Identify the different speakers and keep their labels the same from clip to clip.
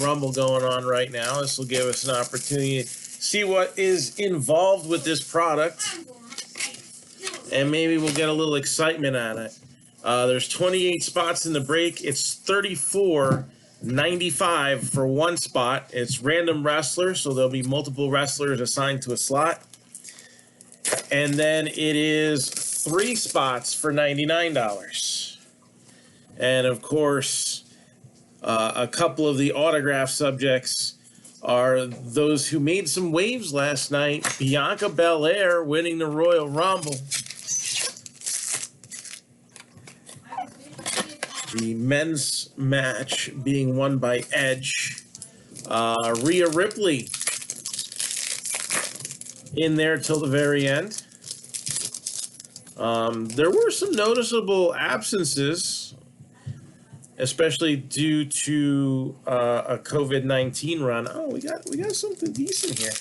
Speaker 1: Rumble going on right now. This will give us an opportunity to see what is involved with this product, and maybe we'll get a little excitement on it. There's 28 spots in the break. It's $34.95 for one spot. It's random wrestler, so there'll be multiple wrestlers assigned to a slot. And then it is 3 spots for $99. And of course, a couple of the autograph subjects are those who made some waves last night. Bianca Belair winning the Royal Rumble. The men's match being won by Edge. Rhea Ripley in there till the very end. There were some noticeable absences, especially due to a COVID-19 run. Oh, we got something decent here.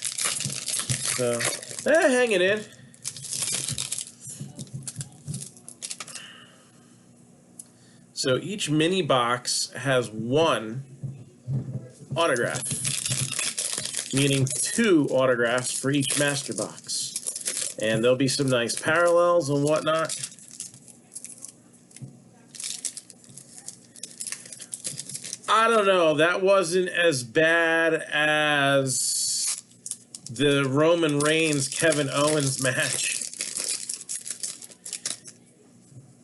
Speaker 1: So, hang it in. So each mini box has one autograph, meaning 2 autographs for each master box. And there'll be some nice parallels and whatnot. I don't know. That wasn't as bad as the Roman Reigns Kevin Owens match.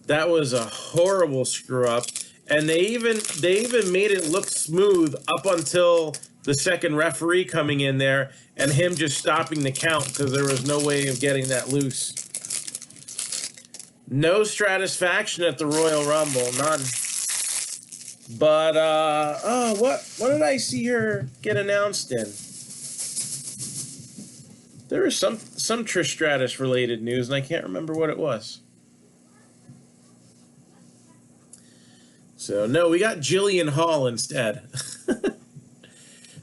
Speaker 1: That was a horrible screw up, and they even made it look smooth up until the second referee coming in there and him just stopping the count because there was no way of getting that loose. No Stratisfaction at the Royal Rumble, none. But what did I see here get announced in? There was some Trish Stratus related news, and I can't remember what it was. So, no, we got Jillian Hall instead.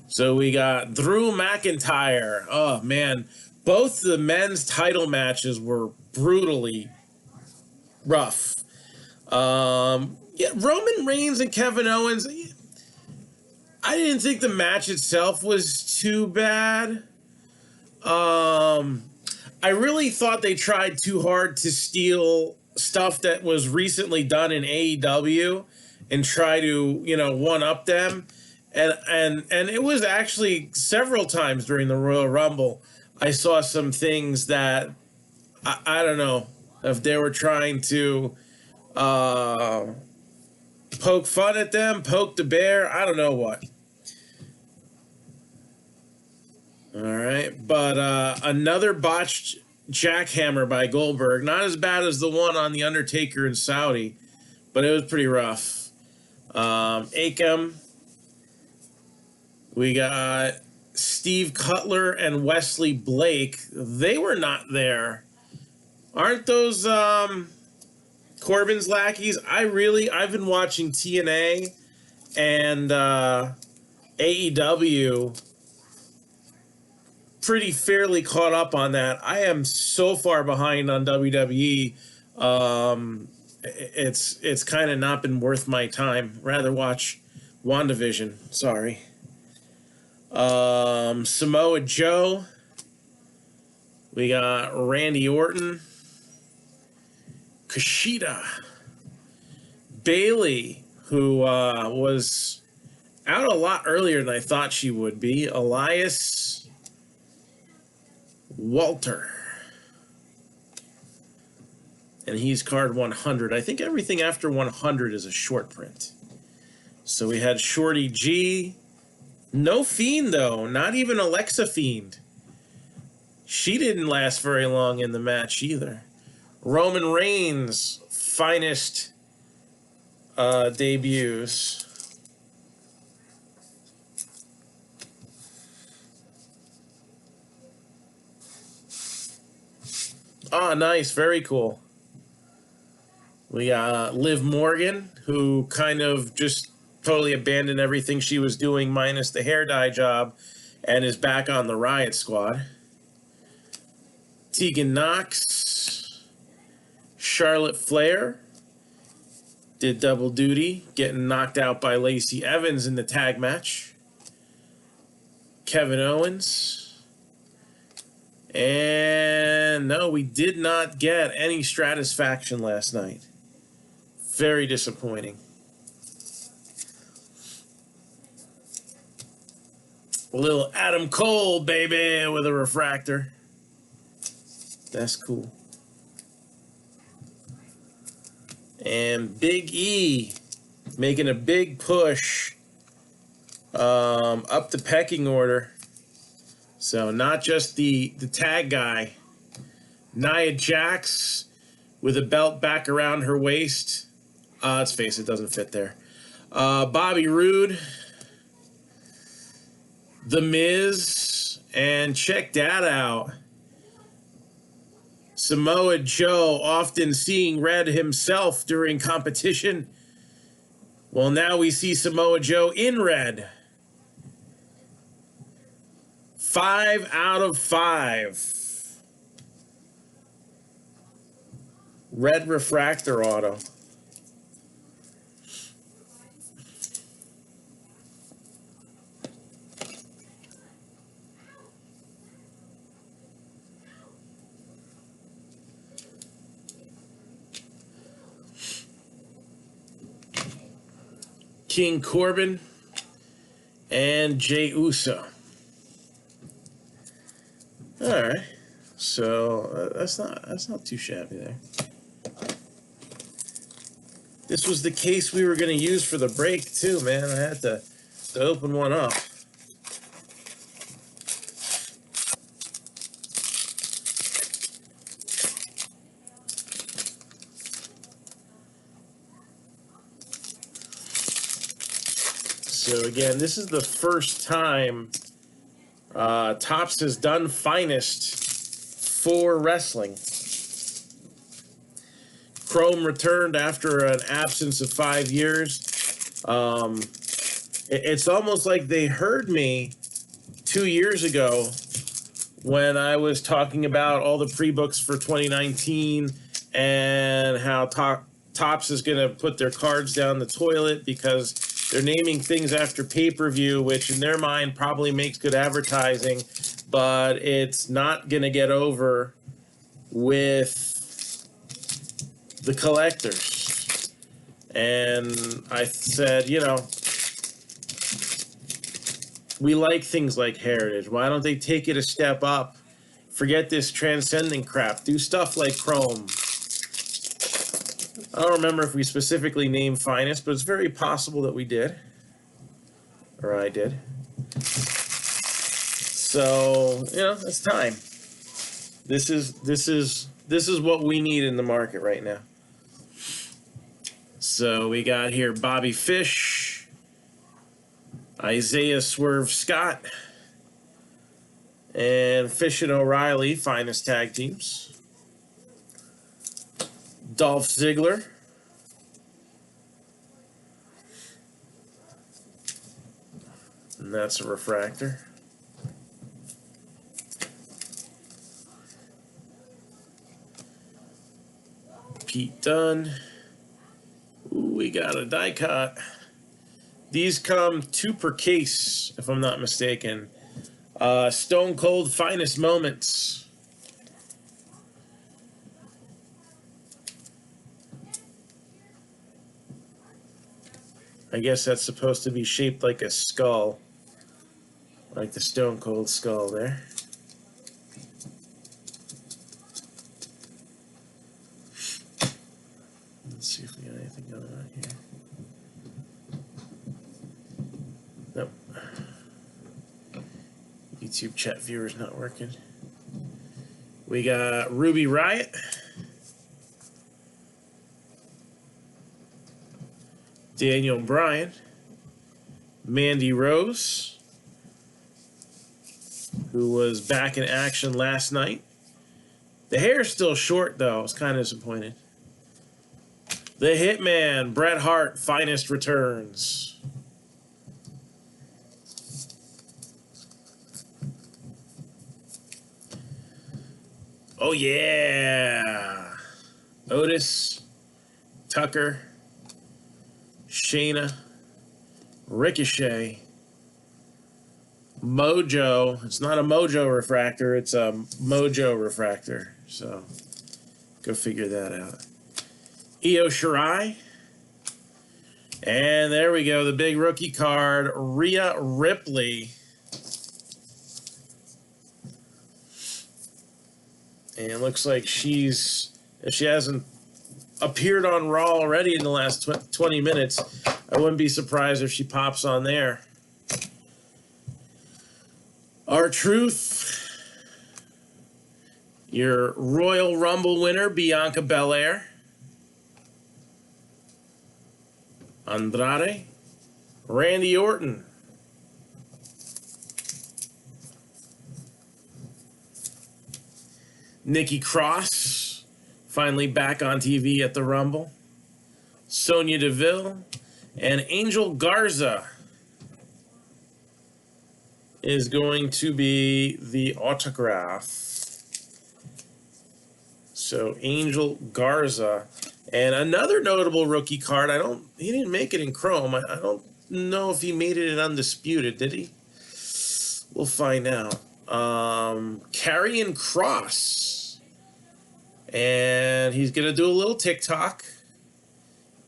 Speaker 1: So we got Drew McIntyre. Oh, man. Both the men's title matches were brutally rough. Yeah, Roman Reigns and Kevin Owens, I didn't think the match itself was too bad. I really thought they tried too hard to steal stuff that was recently done in AEW and try to, one-up them. And it was actually several times during the Royal Rumble, I saw some things that, I don't know, if they were trying to poke fun at them, poke the bear, I don't know what. All right, but another botched jackhammer by Goldberg. Not as bad as the one on The Undertaker in Saudi, but it was pretty rough. Akam. We got Steve Cutler and Wesley Blake. They were not there. Aren't those Corbin's lackeys? I've been watching TNA and AEW pretty fairly caught up on that. I am so far behind on WWE. It's kind of not been worth my time. Rather watch WandaVision. Sorry. Samoa Joe. We got Randy Orton. Kushida. Bailey, who was out a lot earlier than I thought she would be. Elias Walter. And he's card 100. I think everything after 100 is a short print. So we had Shorty G. No Fiend, though. Not even Alexa Fiend. She didn't last very long in the match either. Roman Reigns' finest debuts. Ah, nice. Very cool. We got Liv Morgan, who kind of just totally abandoned everything she was doing minus the hair dye job and is back on the Riot Squad. Tegan Nox. Charlotte Flair did double duty, getting knocked out by Lacey Evans in the tag match. Kevin Owens. And no, we did not get any Stratisfaction last night. Very disappointing. A little Adam Cole, baby, with a refractor. That's cool. And Big E making a big push up the pecking order. So not just the tag guy. Nia Jax with a belt back around her waist. Let's face it, doesn't fit there. Bobby Roode, The Miz, and check that out. Samoa Joe, often seeing red himself during competition. Well, now we see Samoa Joe in red. 5 out of 5. Red refractor auto. King Corbin and Jey Uso. All right, so that's not too shabby there. This was the case we were going to use for the break too, man. I had to open one up. So again, this is the first time Topps has done Finest for wrestling. Chrome returned after an absence of 5 years. It's almost like they heard me 2 years ago when I was talking about all the pre-books for 2019 and how Topps is going to put their cards down the toilet because they're naming things after pay-per-view, which in their mind probably makes good advertising, but it's not going to get over with the collectors. And I said, you know, we like things like Heritage. Why don't they take it a step up? Forget this transcendent crap. Do stuff like Chrome. I don't remember if we specifically named Finest, but it's very possible that we did. Or I did. So, you know, it's time. This is what we need in the market right now. So we got here Bobby Fish, Isaiah Swerve Scott, and Fish and O'Reilly, Finest tag teams. Dolph Ziggler. And that's a refractor. Pete Dunne. Ooh, we got a die cut. These come 2 per case, if I'm not mistaken. Stone Cold Finest Moments. I guess that's supposed to be shaped like a skull. Like the Stone Cold skull there. Let's see if we got anything going on here. Nope. YouTube chat viewer's not working. We got Ruby Riott. Daniel Bryan. Mandy Rose, who was back in action last night. The hair's still short, though. I was kind of disappointed. The Hitman, Bret Hart, Finest returns. Oh, yeah. Otis, Tucker, Shayna, Ricochet, Mojo. It's not a Mojo refractor. It's a Mojo refractor. So go figure that out. Io Shirai. And there we go. The big rookie card. Rhea Ripley. And it looks like if she hasn't appeared on Raw already in the last 20 minutes, I wouldn't be surprised if she pops on there. R-Truth, your Royal Rumble winner, Bianca Belair. Andrade, Randy Orton. Nikki Cross, finally back on TV at the Rumble. Sonya Deville. And Angel Garza is going to be the autograph. So Angel Garza. And another notable rookie card. He didn't make it in Chrome. I don't know if he made it in Undisputed, did he? We'll find out. Karrion Kross. And he's going to do a little TikTok.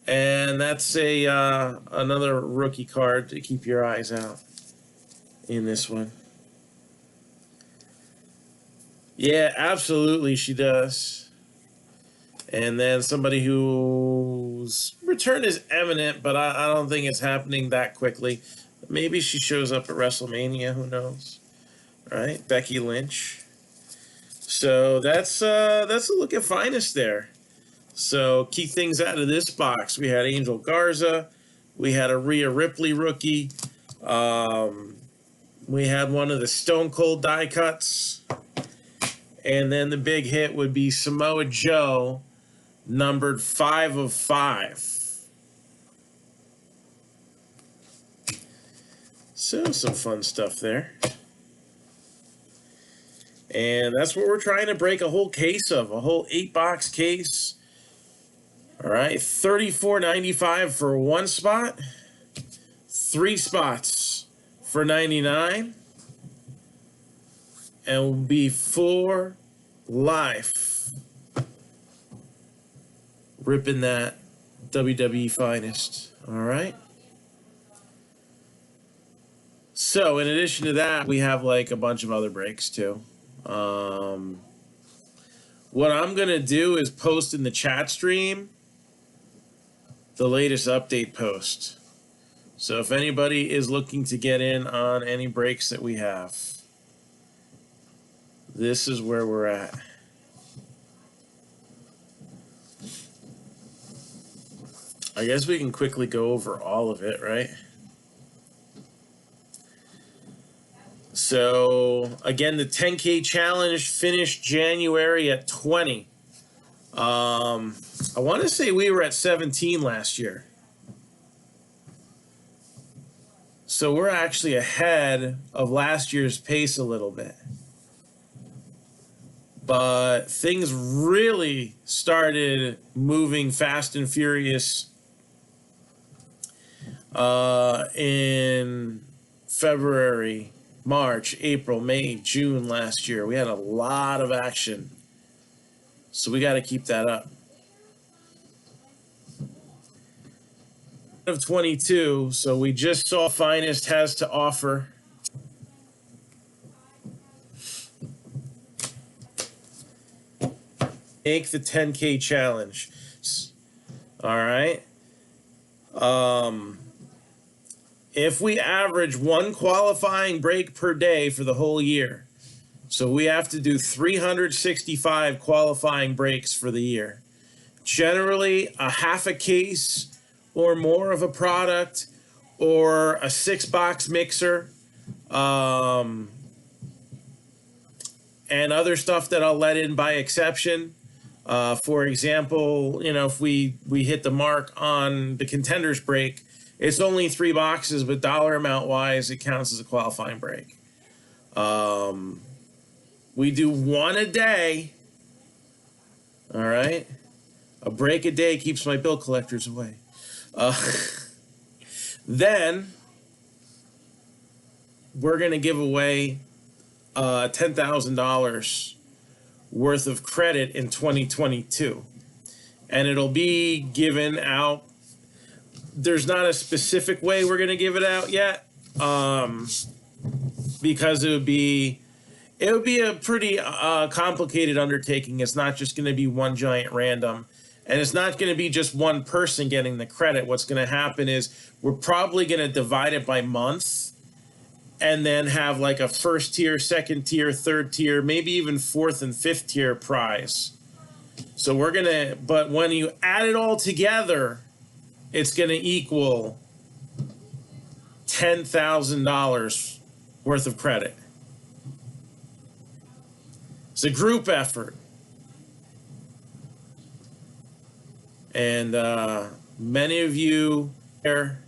Speaker 1: And that's another rookie card to keep your eyes out in this one. Yeah, absolutely she does. And then somebody whose return is imminent, but I don't think it's happening that quickly. Maybe she shows up at WrestleMania, who knows? Right? Becky Lynch. So that's a look at Finest there. So key things out of this box. We had Angel Garza. We had a Rhea Ripley rookie. We had one of the Stone Cold die cuts. And then the big hit would be Samoa Joe, numbered 5 of 5. So some fun stuff there. And that's what we're trying to break a whole case of, a whole 8-box case. All right, $34.95 for one spot, 3 spots for $99, and will be for life. Ripping that WWE Finest. All right. So in addition to that, we have like a bunch of other breaks too. What I'm going to do is post in the chat stream the latest update post. So if anybody is looking to get in on any breaks that we have, this is where we're at. I guess we can quickly go over all of it, right? So, again, the 10K challenge finished January at 20. I want to say we were at 17 last year. So we're actually ahead of last year's pace a little bit. But things really started moving fast and furious in February, March, April, May, June last year. We had a lot of action. So we got to keep that up. Of 22, so we just saw Finest has to offer. Make the 10K challenge. All right. If we average 1 qualifying break per day for the whole year, so we have to do 365 qualifying breaks for the year. Generally, a half a case or more of a product, or a 6-box mixer, and other stuff that I'll let in by exception. For example, if we hit the mark on the contenders break, it's only 3 boxes, but dollar amount wise, it counts as a qualifying break. We do 1 a day. All right. A break a day keeps my bill collectors away. Then we're going to give away $10,000 worth of credit in 2022. And it'll be given out. There's not a specific way we're going to give it out yet, because it would be a pretty complicated undertaking. It's not just going to be one giant random, and it's not going to be just one person getting the credit. What's going to happen is we're probably going to divide it by month, and then have like a first tier, second tier, third tier, maybe even fourth and fifth tier prize. So but when you add it all together, it's going to equal $10,000 worth of credit. It's a group effort. And many of you are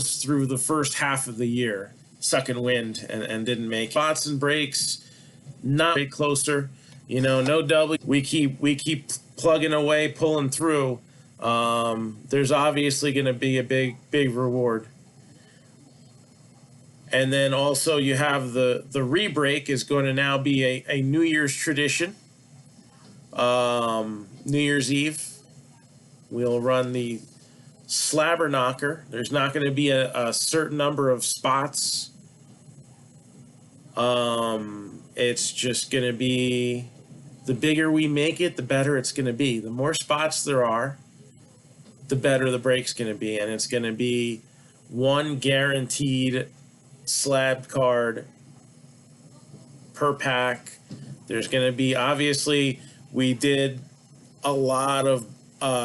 Speaker 1: through the first half of the year, sucking wind and didn't make spots and breaks, not way closer. No W. We keep plugging away, pulling through. There's obviously going to be a big reward. And then also you have the re-break is going to now be a New Year's tradition. New Year's Eve, we'll run the slabber knocker. There's not going to be a certain number of spots. It's just going to be, the bigger we make it, the better it's going to be. The more spots there are, the better the break's going to be. And it's going to be one guaranteed slab card per pack. There's going to be, obviously, we did a lot of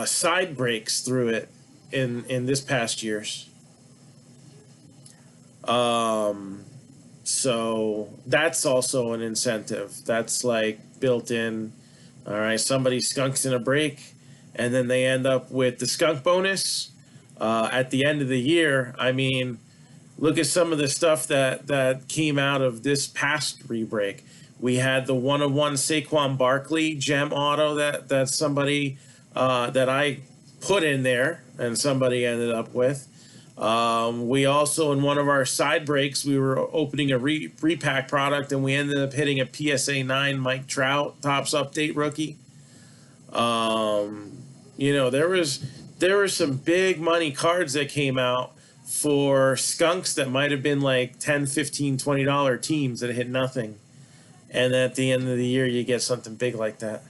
Speaker 1: side breaks through it in this past years. So that's also an incentive. That's like built in. All right, somebody skunks in a break, and then they end up with the skunk bonus at the end of the year. I mean, look at some of the stuff that came out of this past re-break. We had the 1-of-1 Saquon Barkley gem auto that somebody that I put in there and somebody ended up with. We also, in one of our side breaks, we were opening a repack product, and we ended up hitting a PSA 9 Mike Trout TOPPS update rookie. There were some big money cards that came out for skunks that might have been like $10, $15, $20 teams that hit nothing. And at the end of the year, you get something big like that.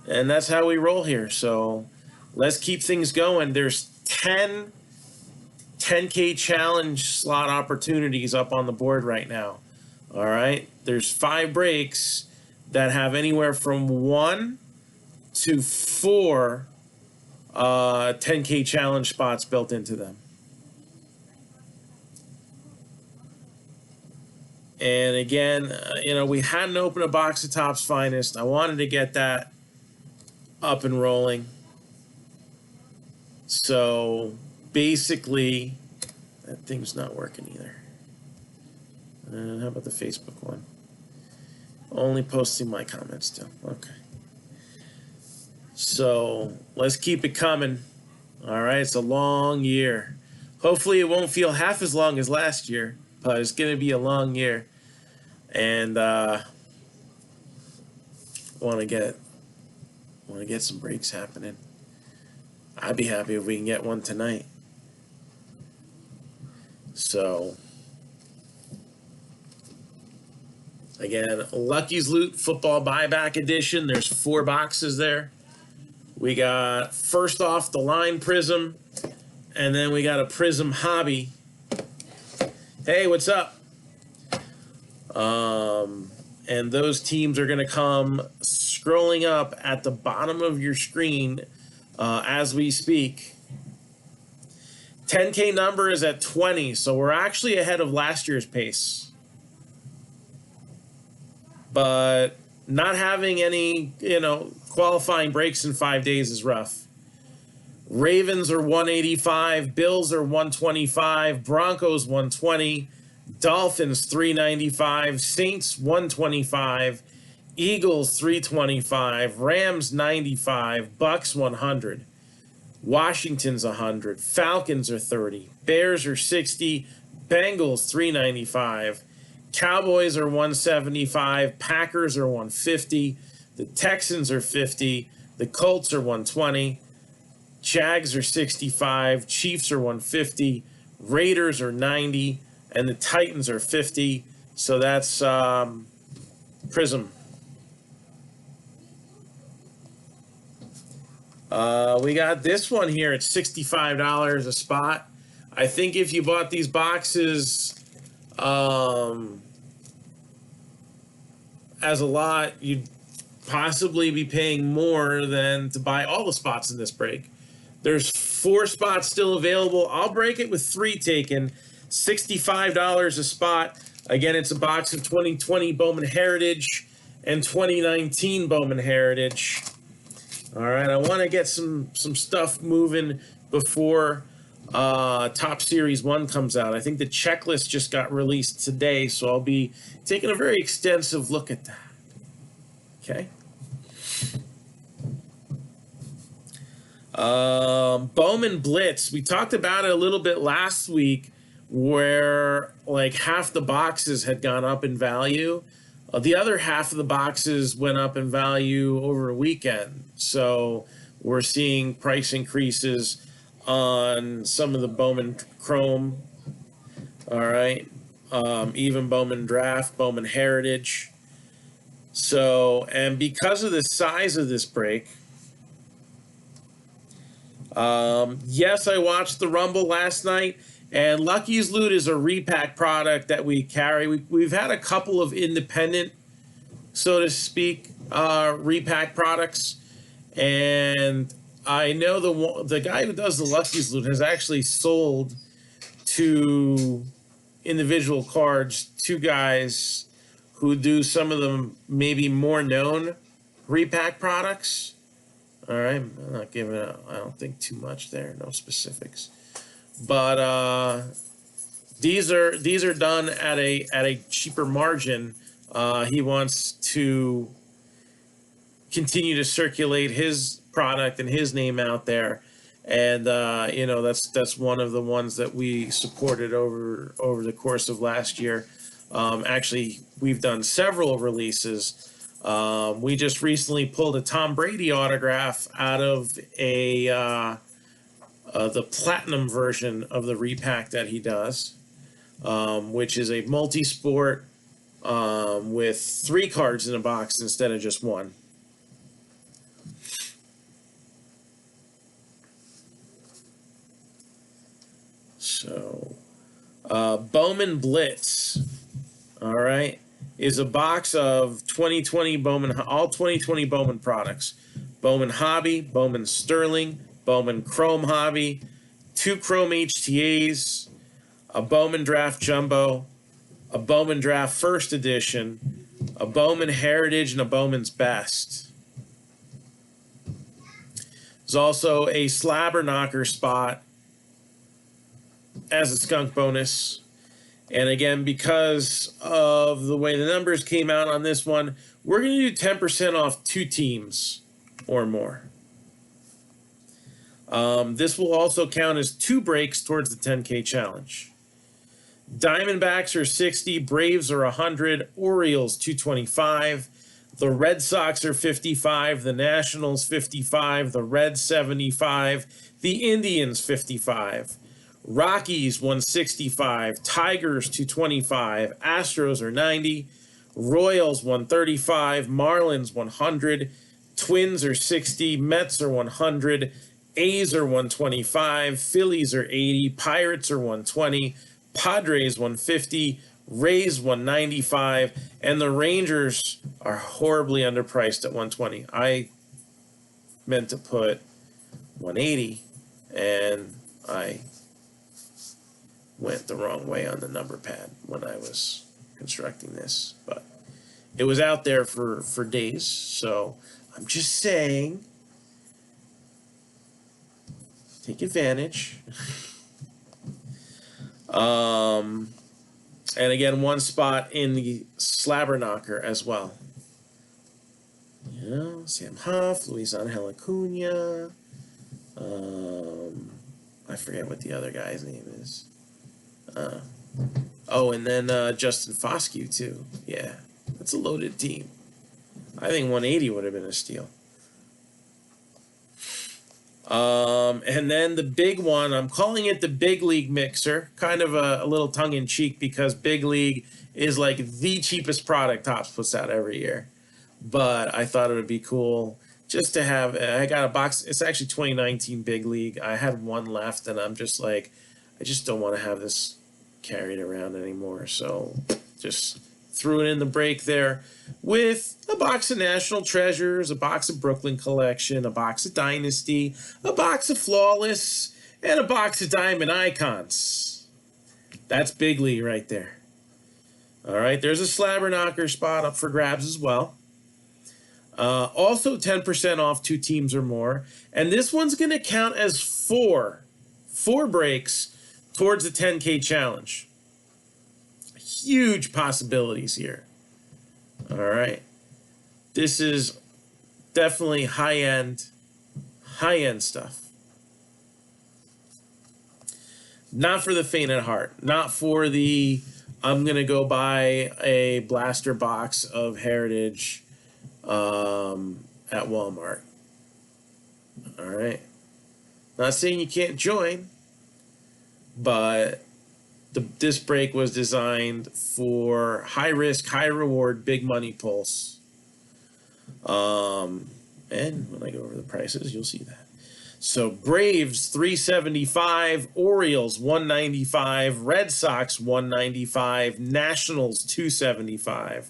Speaker 1: And that's how we roll here. So let's keep things going. There's 10K challenge slot opportunities up on the board right now. All right. There's 5 breaks that have anywhere from 1 to 4 10K challenge spots built into them. And again, we hadn't opened a box of TOPPS Finest. I wanted to get that up and rolling. So basically, that thing's not working either. How about the Facebook one? Only posting my comments still. Okay. So let's keep it coming. All right, it's a long year. Hopefully it won't feel half as long as last year, but it's going to be a long year. And want to get some breaks happening. I'd be happy if we can get one tonight. So again, Lucky's Loot Football Buyback Edition. There's 4 boxes there. We got first off the line Prism, and then we got a Prism Hobby. Hey, what's up? And those teams are going to come scrolling up at the bottom of your screen as we speak. 10K number is at 20, so we're actually ahead of last year's pace. But not having any, qualifying breaks in 5 days is rough. Ravens are 185, Bills are 125, Broncos 120, Dolphins 395, Saints 125, Eagles 325, Rams 95, Bucks 100, Washington's 100, Falcons are 30, Bears are 60, Bengals 395, Cowboys are 175, Packers are 150, the Texans are 50, the Colts are 120, Jags are 65, Chiefs are 150, Raiders are 90, and the Titans are 50. So that's Prism. We got this one here at $65 a spot. I think if you bought these boxes as a lot, you'd possibly be paying more than to buy all the spots in this break. There's 4 spots still available. I'll break it with 3 taken. $65 a spot. Again, it's a box of 2020 Bowman Heritage and 2019 Bowman Heritage. All right, I want to get some stuff moving before Top Series 1 comes out. I think the checklist just got released today, so I'll be taking a very extensive look at that. Okay. Bowman Blitz. We talked about it a little bit last week where like half the boxes had gone up in value. The other half of the boxes went up in value over a weekend. So we're seeing price increases on some of the Bowman Chrome. All right. Even Bowman Draft, Bowman Heritage. So, and because of the size of this break, yes, I watched the Rumble last night, and Lucky's Loot is a repack product that we carry. We've had a couple of independent, so to speak, repack products, and I know the guy who does the Lucky's Loot has actually sold 2 individual cards, 2 guys who do some of the maybe more known repack products. All right, I'm not giving out, I don't think, too much there, no specifics. But these are done at a cheaper margin. He wants to continue to circulate his product and his name out there, and you know, that's one of the ones that we supported over the course of last year. Actually, we've done several releases. We just recently pulled a Tom Brady autograph out of the platinum version of the repack that he does, which is a multi-sport with 3 cards in a box instead of just 1. So, Bowman Blitz, all right, is a box of 2020 Bowman, all 2020 Bowman products. Bowman Hobby, Bowman Sterling, Bowman Chrome Hobby, 2 Chrome HTAs, a Bowman Draft Jumbo, a Bowman Draft First Edition, a Bowman Heritage, and a Bowman's Best. There's also a Slabber Knocker spot as a skunk bonus. And again, because of the way the numbers came out on this one, we're going to do 10% off 2 teams or more. This will also count as 2 breaks towards the 10K challenge. Diamondbacks are 60, Braves are 100, Orioles 225, the Red Sox are 55, the Nationals 55, the Reds 75, the Indians 55. Rockies 165, Tigers 225, Astros are 90, Royals 135, Marlins 100, Twins are 60, Mets are 100, A's are 125, Phillies are 80, Pirates are 120, Padres 150, Rays 195, and the Rangers are horribly underpriced at 120. I meant to put 180, and I went the wrong way on the number pad when I was constructing this, but it was out there for days, so I'm just saying, take advantage. And again, 1 spot in the Slabber Knocker as well. You know, Sam Huff, Luis Angel Acuna. I forget what the other guy's name is. Oh, and then Justin Foscue, too. Yeah, that's a loaded team. I think 180 would have been a steal. And then the big one, I'm calling it the Big League Mixer, kind of a little tongue-in-cheek because Big League is like the cheapest product Topps puts out every year. But I thought it would be cool just to have, I got a box, it's actually 2019 Big League. I had one left and I'm just like, I just don't want to have this carried around anymore. So just threw it in the break there with a box of National Treasures, a box of Brooklyn Collection, a box of Dynasty, a box of Flawless, and a box of Diamond Icons. That's Big League right there. All right, there's a Slabber Knocker spot up for grabs as well. Also 10% off 2 teams or more. And this one's going to count as four breaks towards the 10K challenge. Huge possibilities here. All right. This is definitely high-end stuff. Not for the faint at heart. Not for the, I'm going to go buy a blaster box of Heritage at Walmart. All right. Not saying you can't join, but this break was designed for high risk, high reward, big money pulse. And when I go over the prices, you'll see that. So Braves 375, Orioles 195, Red Sox 195, Nationals 275,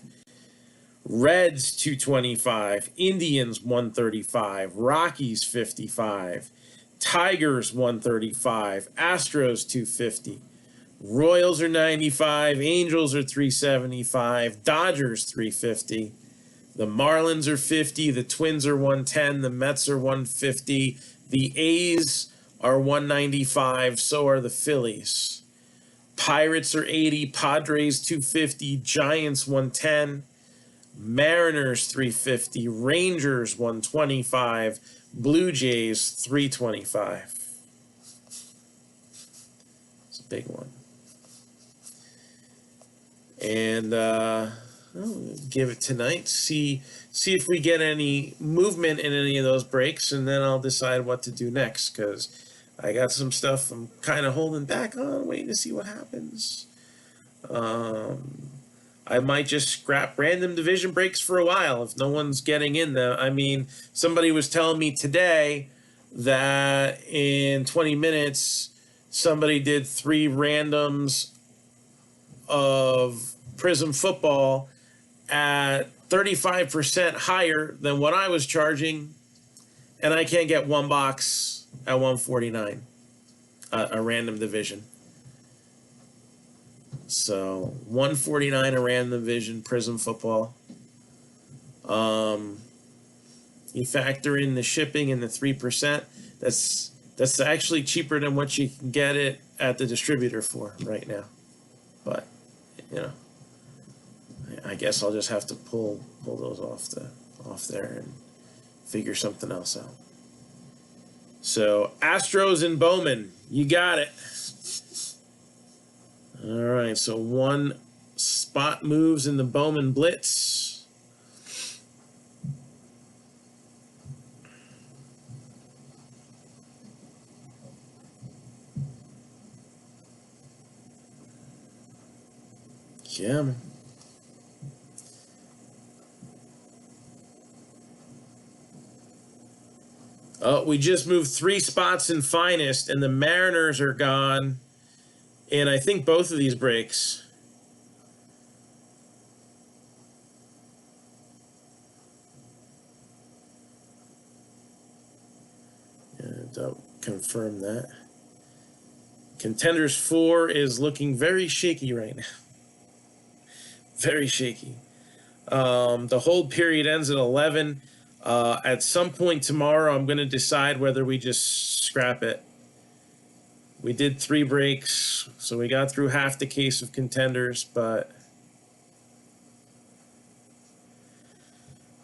Speaker 1: Reds 225, Indians 135, Rockies 55, Tigers 135, Astros 250, Royals are 95, Angels are 375, Dodgers 350, the Marlins are 50, the Twins are 110, the Mets are 150, the A's are 195, so are the Phillies. Pirates are 80, Padres 250, Giants 110, Mariners 350, Rangers 125, Blue Jays 325. It's a big one. And I'll give it tonight. See if we get any movement in any of those breaks, and then I'll decide what to do next. Because I got some stuff I'm kind of holding back on, waiting to see what happens. I might just scrap random division breaks for a while if no one's getting in them. I mean, somebody was telling me today that in 20 minutes, somebody did 3 randoms of Prism football at 35% higher than what I was charging, and I can't get one box at 149, a random division. So 149 a random division Prism football. You factor in the shipping and the 3%. That's actually cheaper than what you can get it at the distributor for right now. But I guess I'll just have to pull those off there and figure something else out. So Astros and Bowman, you got it. All right, so 1 spot moves in the Bowman Blitz. Yeah, man. Oh, we just moved 3 spots in Finest, and the Mariners are gone. And I think both of these breaks. Don't confirm that. Contenders 4 is looking very shaky right now. Very shaky. The hold period ends at 11. At some point tomorrow, I'm going to decide whether we just scrap it. We did 3 breaks, so we got through half the case of contenders, but...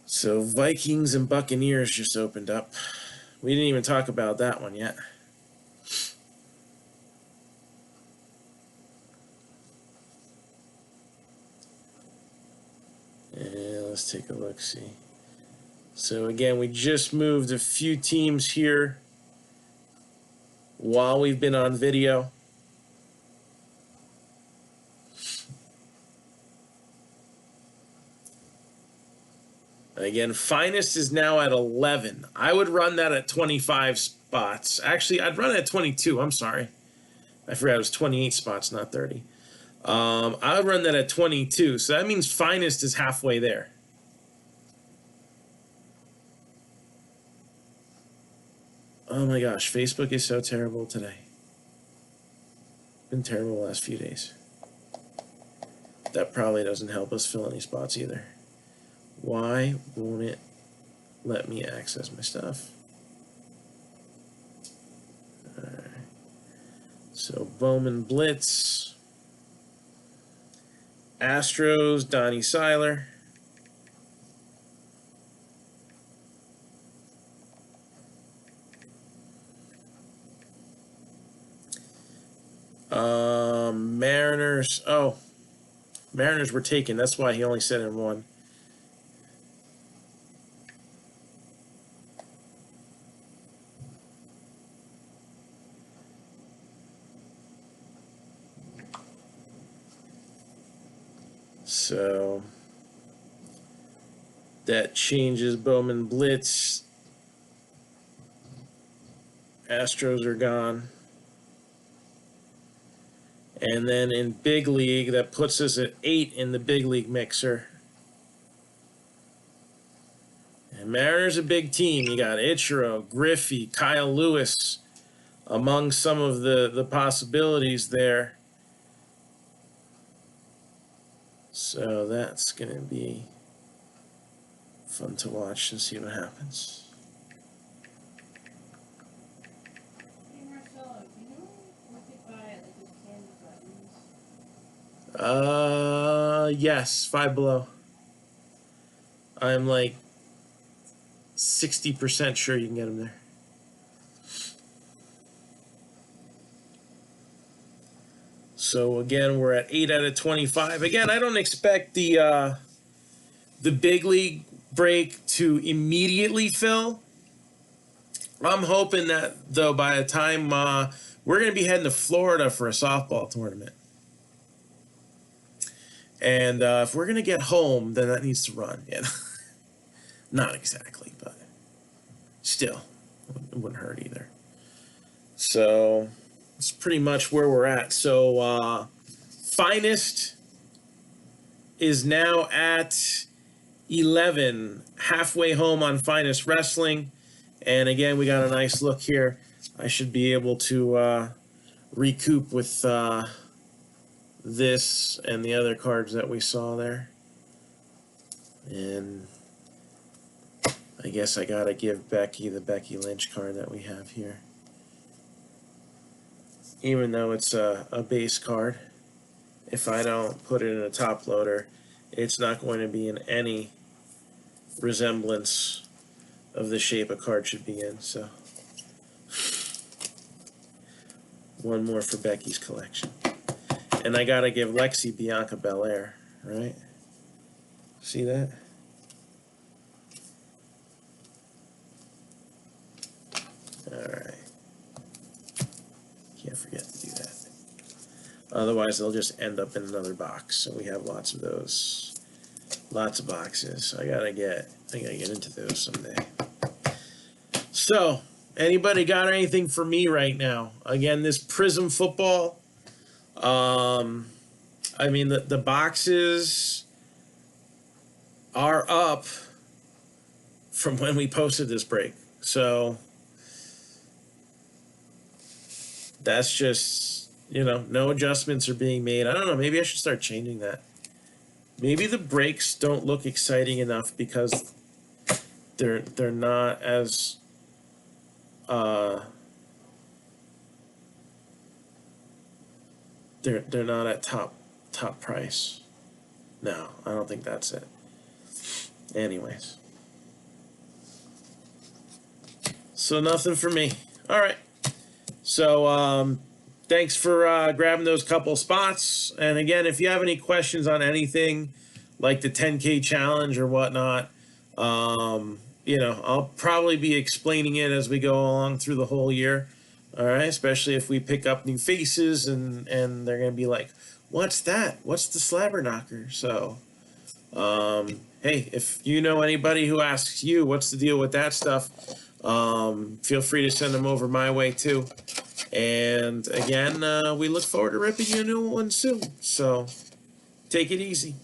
Speaker 1: So Vikings and Buccaneers just opened up. We didn't even talk about that one yet. let's take a look, see. So again, we just moved a few teams here while we've been on video. Again, Finest is now at 11. I would run that at 25 spots. Actually, I'd run it at 22. I'm sorry. I forgot it was 28 spots, not 30. I would run that at 22. So that means Finest is halfway there. Oh my gosh, Facebook is so terrible today. Been terrible the last few days. That probably doesn't help us fill any spots either. Why won't it let me access my stuff? Alright. So Bowman Blitz. Astros, Donnie Seiler. Mariners. Oh, Mariners were taken. That's why he only said in one. So that changes Bowman Blitz. Astros are gone. And then in Big League, that puts us at 8 in the Big League mixer. And Mariners a big team. You got Ichiro, Griffey, Kyle Lewis among some of the possibilities there. So that's going to be fun to watch and see what happens. Yes, Five Below. I'm like 60% sure you can get them there. So again, we're at 8 out of 25. Again, I don't expect the big league break to immediately fill. I'm hoping that though by the time we're going to be heading to Florida for a softball tournament. And if we're going to get home, then that needs to run. Yeah. Not exactly, but still, it wouldn't hurt either. So it's pretty much where we're at. So Finest is now at 11, halfway home on Finest Wrestling. And again, we got a nice look here. I should be able to recoup with this and the other cards that we saw there. And I guess I gotta give Becky the Becky Lynch card that we have here. Even though it's a base card, if I don't put it in a top loader, it's not going to be in any resemblance of the shape a card should be in. So one more for Becky's collection. And I gotta give Lexi Bianca Belair, right? See that? Alright. Can't forget to do that. Otherwise, they'll just end up in another box. So we have lots of those. Lots of boxes. I gotta get into those someday. So, anybody got anything for me right now? Again, this Prism football. I mean, the boxes are up from when we posted this break. So that's just, you know, no adjustments are being made. I don't know. Maybe I should start changing that. Maybe the breaks don't look exciting enough because they're not as they're not at top price. No, I don't think that's it. Anyways. So nothing for me. All right. So thanks for grabbing those couple spots. And again, if you have any questions on anything, like the 10K challenge or whatnot. I'll probably be explaining it as we go along through the whole year. All right, especially if we pick up new faces and they're gonna be like, "What's that? What's the slabber knocker?" So, hey, if you know anybody who asks you what's the deal with that stuff, feel free to send them over my way too. And again, we look forward to ripping you a new one soon. So, take it easy.